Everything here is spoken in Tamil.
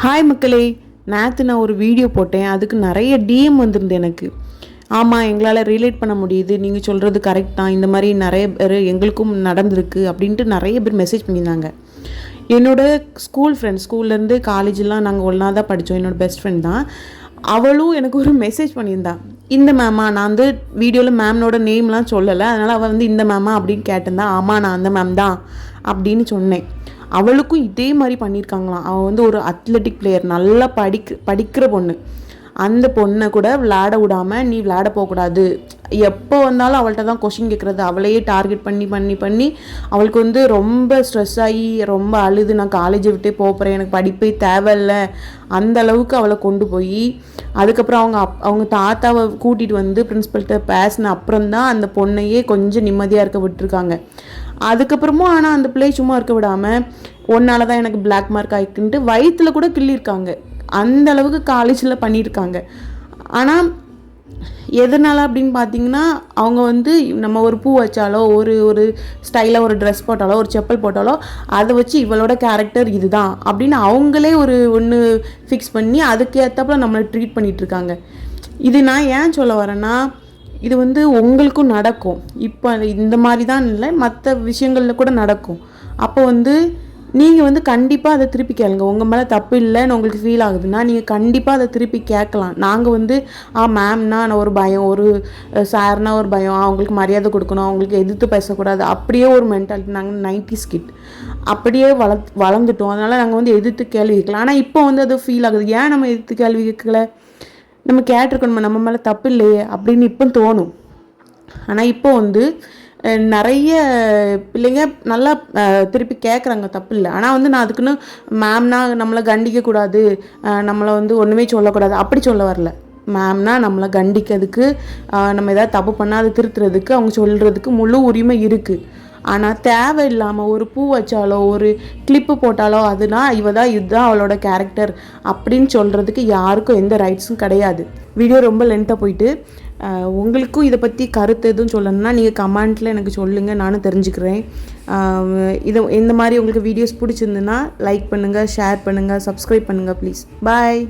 ஹாய் மக்களே, நேற்று நான் ஒரு வீடியோ போட்டேன். அதுக்கு நிறைய டிஎம் வந்திருந்து எனக்கு. ஆமாம், எங்களால் ரிலேட் பண்ண முடியுது, நீங்கள் சொல்கிறது கரெக்ட் தான், இந்த மாதிரி நிறைய பேர் எங்களுக்கும் நடந்திருக்கு அப்படின்ட்டு நிறைய பேர் மெசேஜ் பண்ணியிருந்தாங்க. என்னோடய ஸ்கூல்லேருந்து காலேஜெலாம் நாங்கள் ஒன்றா தான் படித்தோம். என்னோடய பெஸ்ட் ஃப்ரெண்ட் தான். அவளும் எனக்கு ஒரு மெசேஜ் பண்ணியிருந்தா. இந்த மேமா, நான் வந்து வீடியோவில் மேம்னோட நேம்லாம் சொல்லலை, அதனால் அவள் வந்து இந்த மேமா அப்படின்னு கேட்டிருந்தா. ஆமாம், நான் அந்த மேம் தான் அப்படின்னு சொன்னேன். அவளுக்கும் இதே மாதிரி பண்ணியிருக்காங்களாம். அவள் வந்து ஒரு அத்லெட்டிக் பிளேயர், நல்லா படிக்கிற பொண்ணு. அந்த பொண்ணை கூட விளையாட விடாமல், நீ விளையாட போகக்கூடாது, எப்போ வந்தாலும் அவள்கிட்ட தான் கொஷின் கேட்குறது, அவளையே டார்கெட் பண்ணி பண்ணி பண்ணி அவளுக்கு வந்து ரொம்ப ஸ்ட்ரெஸ் ஆகி ரொம்ப அழுது, நான் காலேஜை விட்டே போகிறேன், எனக்கு படிப்பே தேவையில்லை, அந்த அளவுக்கு அவளை கொண்டு போய் அதுக்கப்புறம் அவங்க தாத்தாவை கூட்டிகிட்டு வந்து பிரின்ஸிபல்கிட்ட பேசின அப்புறம் தான் அந்த பொண்ணையே கொஞ்சம் நிம்மதியாக இருக்க விட்டுருக்காங்க. அதுக்கப்புறமும் ஆனால் அந்த பிள்ளை சும்மா இருக்க விடாமல், ஒன்னால தான் எனக்கு பிளாக் மார்க் ஆகிக்குன்ட்டு வயிற்றில் கூட கிள்ளியிருக்காங்க. அந்த அளவுக்கு காலேஜில் பண்ணியிருக்காங்க. ஆனால் எதனால் அப்படின்னு பார்த்தீங்கன்னா, அவங்க வந்து நம்ம ஒரு பூ வச்சாலோ, ஒரு ஸ்டைலாக ஒரு ட்ரெஸ் போட்டாலோ, ஒரு செப்பல் போட்டாலோ, அதை வச்சு இவளோட கேரக்டர் இதுதான் அப்படின்னு அவங்களே ஒன்று ஃபிக்ஸ் பண்ணி அதுக்கு ஏற்றப்பல நம்மளை ட்ரீட் பண்ணிகிட்ருக்காங்க. இது நான் ஏன் சொல்ல வரேன்னா, இது வந்து உங்களுக்கும் நடக்கும். இப்போ இந்த மாதிரி தான் இல்லை, மற்ற விஷயங்களில் கூட நடக்கும். அப்போ வந்து நீங்கள் வந்து கண்டிப்பாக அதை திருப்பி கேளுங்க. உங்கள் மேலே தப்பு இல்லைன்னு உங்களுக்கு ஃபீல் ஆகுதுன்னா நீங்கள் கண்டிப்பாக அதை திருப்பி கேட்கலாம். நாங்கள் வந்து மேம்னா நான் ஒரு பயம், ஒரு சார்னா ஒரு பயம், அவங்களுக்கு மரியாதை கொடுக்கணும், அவங்களுக்கு எதிர்த்து பேசக்கூடாது, அப்படியே ஒரு மென்டாலிட்டி. நாங்கள் 90s கிட் அப்படியே வளர்ந்துட்டோம். அதனால் நாங்கள் வந்து எதிர்த்து கேள்வி கேட்கலாம். ஆனால் இப்போ வந்து அது ஃபீல் ஆகுது, ஏன் நம்ம எதிர்த்து கேள்வி கேட்கல, நம்ம கேட்டிருக்கணுமா, நம்ம மேலே தப்பு இல்லையே அப்படின்னு இப்போ தோணும். ஆனால் இப்போ வந்து நிறைய பிள்ளைங்க நல்லா திருப்பி கேட்குறாங்க, தப்பு இல்லை. ஆனால் வந்து நான் அதுக்குன்னு மேம்னா நம்மளை கண்டிக்கக்கூடாது, நம்மளை வந்து ஒன்றுமே சொல்லக்கூடாது அப்படி சொல்ல வரல. மேம்னா நம்மளை கண்டிக்கிறதுக்கு, நம்ம எதாவது தப்பு பண்ணால் அதை திருத்துறதுக்கு, அவங்க சொல்கிறதுக்கு முழு உரிமை இருக்குது. ஆனால் தேவையில்லாமல் ஒரு பூ வச்சாலோ, ஒரு கிளிப்பு போட்டாலோ, அதுனா இதுதான் அவளோட கேரக்டர் அப்படின்னு சொல்கிறதுக்கு யாருக்கும் எந்த ரைட்ஸும் கிடையாது. வீடியோ ரொம்ப லென்த்தாக போயிட்டு, உங்களுக்கும் இதை பற்றி கருத்து எதுவும் சொல்லணும்னா நீங்கள் கமெண்ட்டில் எனக்கு சொல்லுங்கள், நானும் தெரிஞ்சுக்கிறேன். இந்த மாதிரி உங்களுக்கு வீடியோஸ் பிடிச்சிருந்துன்னா லைக் பண்ணுங்கள், ஷேர் பண்ணுங்கள், சப்ஸ்கிரைப் பண்ணுங்கள் ப்ளீஸ். பாய்.